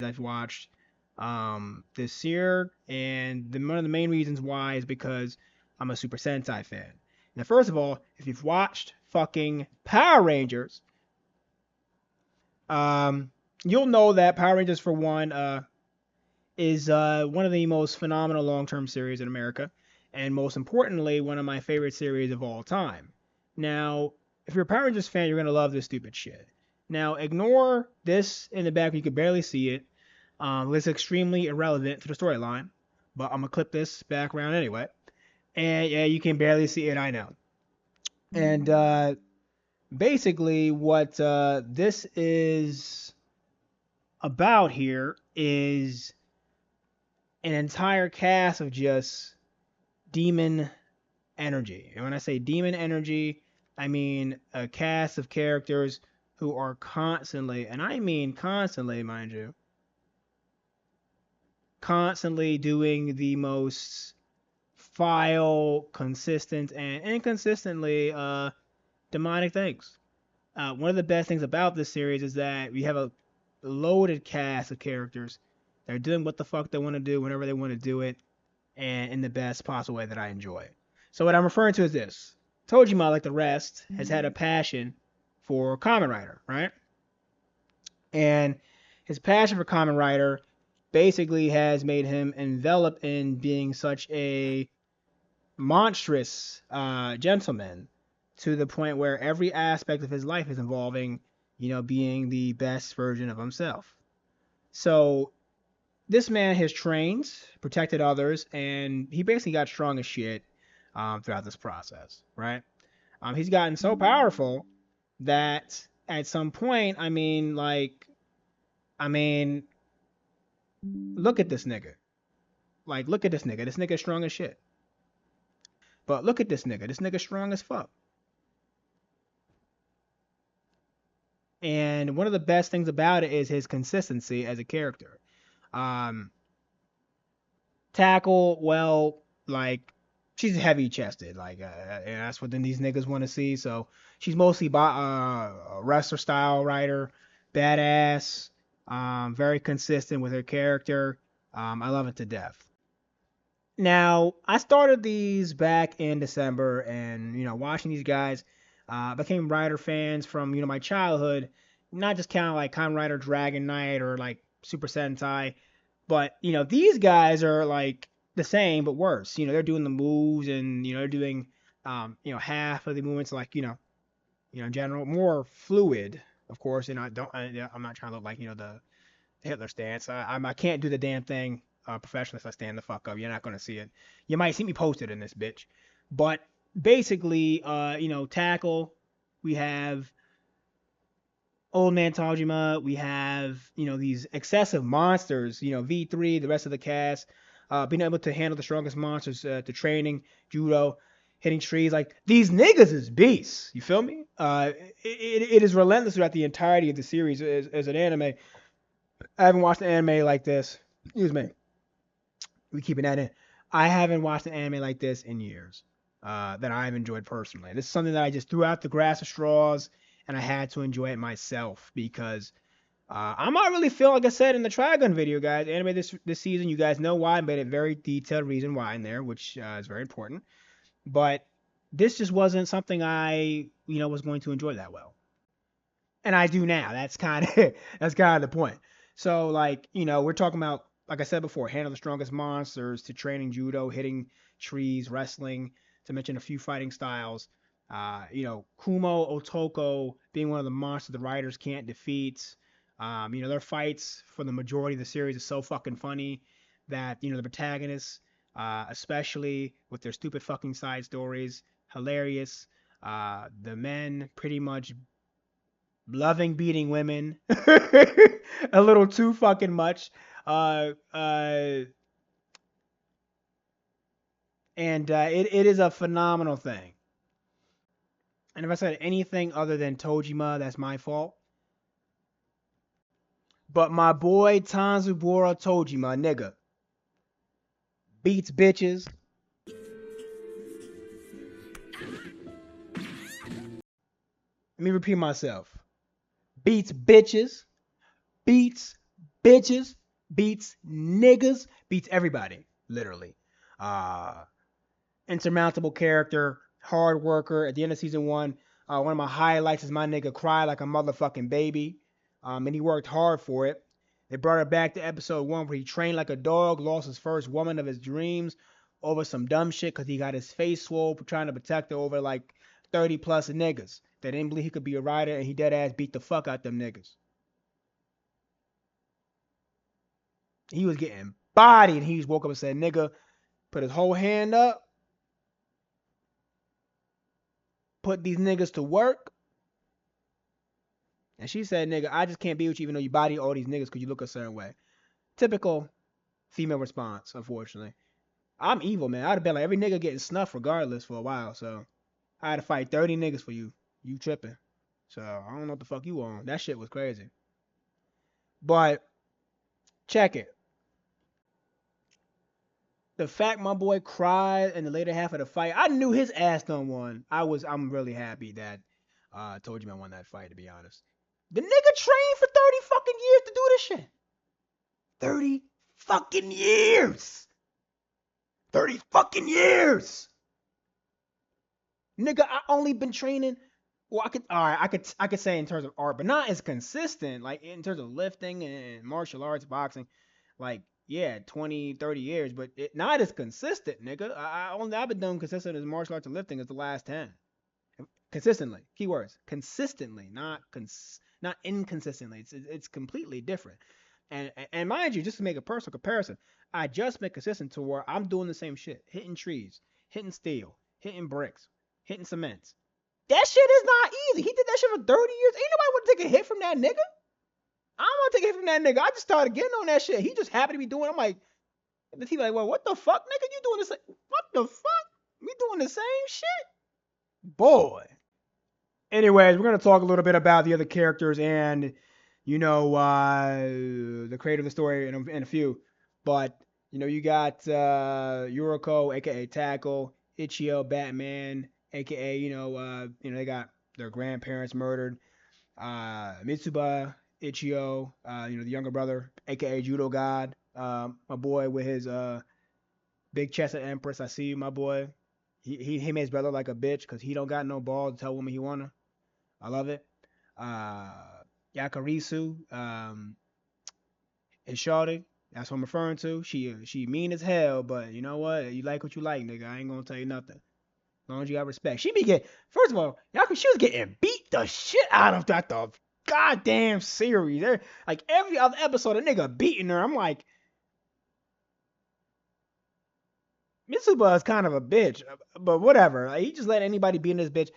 I've watched this year, and one of the main reasons why is because I'm a Super Sentai fan. Now, first of all, if you've watched fucking Power Rangers, um, you'll know that Power Rangers, for one, is one of the most phenomenal long-term series in America, and most importantly, one of my favorite series of all time. Now, if you're a Power Rangers fan, you're gonna love this stupid shit. Now, ignore this in the back; you can barely see it. It's extremely irrelevant to the storyline, but I'm gonna clip this background anyway. And yeah, you can barely see it, I know. And basically, what this is about here is an entire cast of just demon energy. And when I say demon energy, I mean a cast of characters who are constantly, and I mean constantly, mind you, constantly doing the most file, consistent, and inconsistently demonic things. One of the best things about this series is that we have a loaded cast of characters. They're doing what the fuck they want to do whenever they want to do it, and in the best possible way that I enjoy. So what I'm referring to is this. Tojima, like the rest, has had a passion for Kamen Rider, right? And his passion for Kamen Rider basically has made him envelop in being such a monstrous gentleman to the point where every aspect of his life is involving, being the best version of himself. So this man has trained, protected others, and he basically got strong as shit throughout this process, right? He's gotten so powerful that at some point, I mean, look at this nigga. Like, look at this nigga. This nigga's strong as shit. But look at this nigga. This nigga's strong as fuck. And one of the best things about it is his consistency as a character. Um, Tackle, well, like she's heavy chested, and that's what then these niggas want to see. So she's mostly a wrestler style writer, badass, very consistent with her character. I love it to death. Now, I started these back in December, and watching these guys, became Rider fans from my childhood. Not just kind of like Kamen Rider Dragon Knight or like Super Sentai, but these guys are like the same but worse. They're doing the moves, and they're doing half of the movements, like in general, more fluid, of course. And I'm not trying to look like the Hitler stance. I can't do the damn thing professionally if I stand the fuck up. You're not gonna see it. You might see me posted in this bitch, but basically, tackle. We have Old Man Tojima. We have these excessive monsters. V3, the rest of the cast, being able to handle the strongest monsters to training, judo, hitting trees. Like these niggas is beasts. You feel me? It is relentless throughout the entirety of the series as an anime. I haven't watched an anime like this. Excuse me. We keeping that in. I haven't watched an anime like this in years. That I've enjoyed personally. This is something that I just threw out the grass of straws, and I had to enjoy it myself because I'm not really feeling, like I said in the Trigun video, guys. Anime this season, you guys know why. I made a very detailed reason why in there, which is very important. But this just wasn't something I was going to enjoy that well, and I do now. That's kind of that's kind of the point. So like we're talking about, like I said before, handle the strongest monsters to training judo, hitting trees, wrestling, to mention a few fighting styles. Kumo, Otoko being one of the monsters the writers can't defeat. Their fights for the majority of the series is so fucking funny that the protagonists, especially with their stupid fucking side stories, hilarious. The men pretty much loving beating women a little too fucking much. Uh, uh, and it is a phenomenal thing. And if I said anything other than Tojima, that's my fault. But my boy Tanzaburo Tojima, nigga, beats bitches. Let me repeat myself. Beats bitches, beats bitches, beats niggas, beats everybody, literally. Uh, Insurmountable character, hard worker. At the end of season one of my highlights is my nigga cry like a motherfucking baby. And he worked hard for it. They brought it back to episode 1 where he trained like a dog, lost his first woman of his dreams over some dumb shit because he got his face swole trying to protect her over like 30 plus niggas that didn't believe he could be a rider, and he dead ass beat the fuck out them niggas. He was getting bodied, and he just woke up and said, nigga, put his whole hand up, put these niggas to work. And she said, nigga, I just can't be with you even though you body all these niggas because you look a certain way. Typical female response, unfortunately. I'm evil, man. I'd have been like every nigga getting snuffed regardless for a while. So I had to fight 30 niggas for you. You tripping. So I don't know what the fuck you on. That shit was crazy. But check it. The fact my boy cried in the later half of the fight, I knew his ass done won. I'm really happy that Tojima won that fight, to be honest. The nigga trained for 30 fucking years to do this shit. 30 fucking years. 30 fucking years. Nigga, I only been training. Well, I could say in terms of art, but not as consistent. Like in terms of lifting and martial arts, boxing, like yeah, 20, 30 years, but not as consistent, nigga. I've been doing consistent as martial arts and lifting as the last 10. Consistently, keywords, consistently, not inconsistently. It's completely different. And mind you, just to make a personal comparison, I just been consistent to where I'm doing the same shit, hitting trees, hitting steel, hitting bricks, hitting cements. That shit is not easy. He did that shit for 30 years. Ain't nobody want to take a hit from that nigga. I don't want to take a hit from that nigga. I just started getting on that shit. He just happened to be doing. I'm like, the TV like, well, what the fuck, nigga? You doing this? What the fuck? We doing the same shit, boy. Anyways, we're gonna talk a little bit about the other characters and the creator of the story in a few. But you got YURIKO, aka Tackle, ICHIYO, Batman, aka they got their grandparents murdered. Mitsuba, ICHIYO, the younger brother, aka Judo God. My boy with his big chest of Empress. I see you, my boy. He made his brother like a bitch because he don't got no balls to tell women he wanna. I love it. YUKARISU, and Shawty. That's what I'm referring to. She mean as hell, but you know what? You like what you like, nigga. I ain't gonna tell you nothing. As long as you got respect. She be getting, first of all, she was getting beat the shit out of that the goddamn series. There, like every other episode, a nigga beating her. I'm like, Mitsuba is kind of a bitch, but whatever. Like, he just let anybody be in this bitch.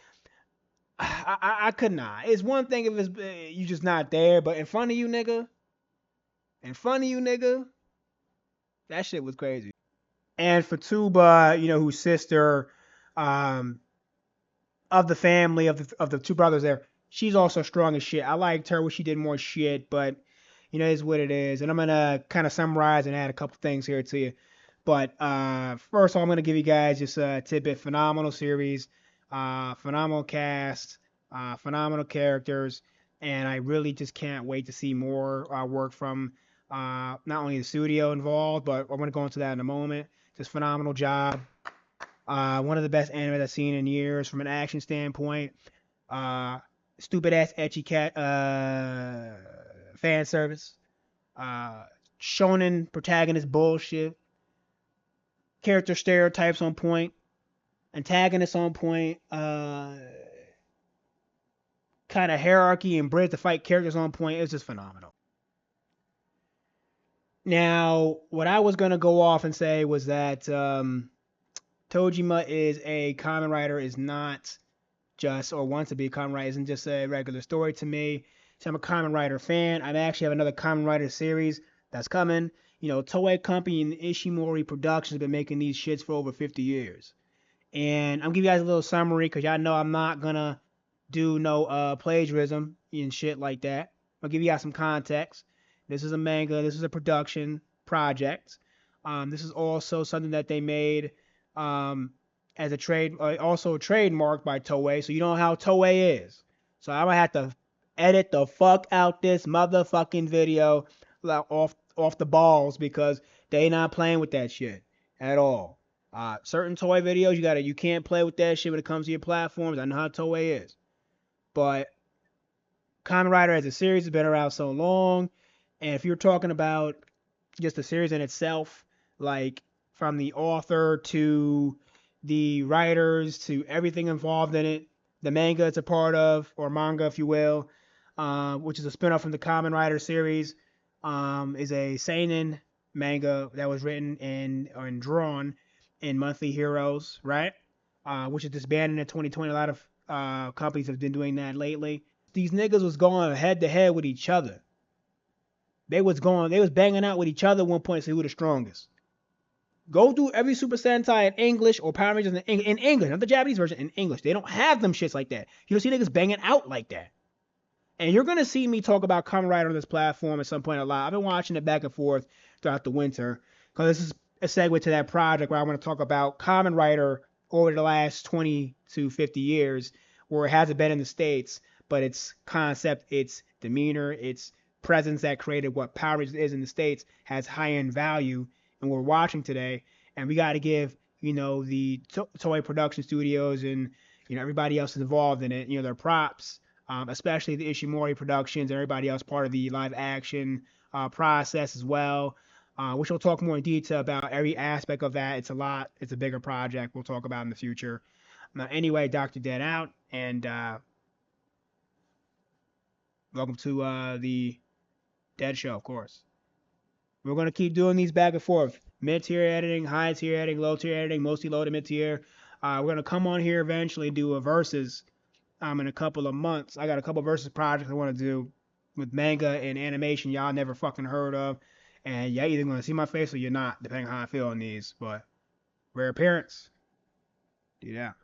I could not. It's one thing if it's you just not there, but in front of you, nigga, that shit was crazy. And for Tuba, whose sister, um, of the family of the two brothers there, she's also strong as shit. I liked her when she did more shit, but it's what it is. And I'm gonna kind of summarize and add a couple things here to you. But first of all, I'm gonna give you guys just a tidbit. Phenomenal series, phenomenal cast, phenomenal characters, and I really just can't wait to see more work from not only the studio involved, but I'm gonna go into that in a moment. Just phenomenal job. One of the best anime I've seen in years from an action standpoint. Stupid ass etchy cat fan service. Shonen protagonist bullshit. Character stereotypes on point. Antagonists on point. Kind of hierarchy and bridge to fight characters on point. It's just phenomenal. Now, what I was gonna go off and say was that Tojima is a Kamen writer, is not just, or wants to be a Kamen writer, isn't just a regular story to me. So I'm a Kamen Rider fan. I actually have another Kamen Rider series that's coming. Toei Company and Ishimori Productions have been making these shits for over 50 years. And I'm giving you guys a little summary because y'all know I'm not gonna do no plagiarism and shit like that. I'll give you guys some context. This is a manga. This is a production project. This is also something that they made as a trade, also trademarked by Toei. So you know how Toei is. So I'm gonna have to edit the fuck out this motherfucking video off the balls because they not playing with that shit at all. Certain Toei videos you can't play with that shit when it comes to your platforms. I know how Toei is, but Kamen Rider as a series has been around so long, and if you're talking about just the series in itself, like from the author to the writers to everything involved in it, the manga it's a part of, or manga if you will, which is a spinoff from the Kamen Rider series, is a seinen manga that was written and drawn in Monthly Heroes, right? Which is disbanded in 2020. A lot of companies have been doing that lately. These niggas was going head to head with each other. They was banging out with each other at one point to see who the strongest. Go through every Super Sentai in English or Power Rangers in English, not the Japanese version, in English. They don't have them shits like that. You don't see niggas banging out like that. And you're gonna see me talk about Kamen Rider on this platform at some point a lot. I've been watching it back and forth throughout the winter because this is a segue to that project where I want to talk about Kamen Rider over the last 20 to 50 years, where it hasn't been in the States, but its concept, its demeanor, its presence that created what Power Rangers is in the States has high-end value, and we're watching today. And we got to give, the Toei production studios and, everybody else is involved in it, their props, especially the Ishimori Productions and everybody else part of the live action process as well, which we'll talk more in detail about every aspect of that. It's a lot. It's a bigger project we'll talk about in the future. Anyway, Dr. Dead out, and welcome to the Dead Show, of course. We're going to keep doing these back and forth. Mid-tier editing, high-tier editing, low-tier editing, mostly low to mid-tier. We're going to come on here eventually and do a versus in a couple of months. I got a couple versus projects I want to do with manga and animation y'all never fucking heard of. And you're either going to see my face or you're not, depending on how I feel on these. But rare appearance. Do that.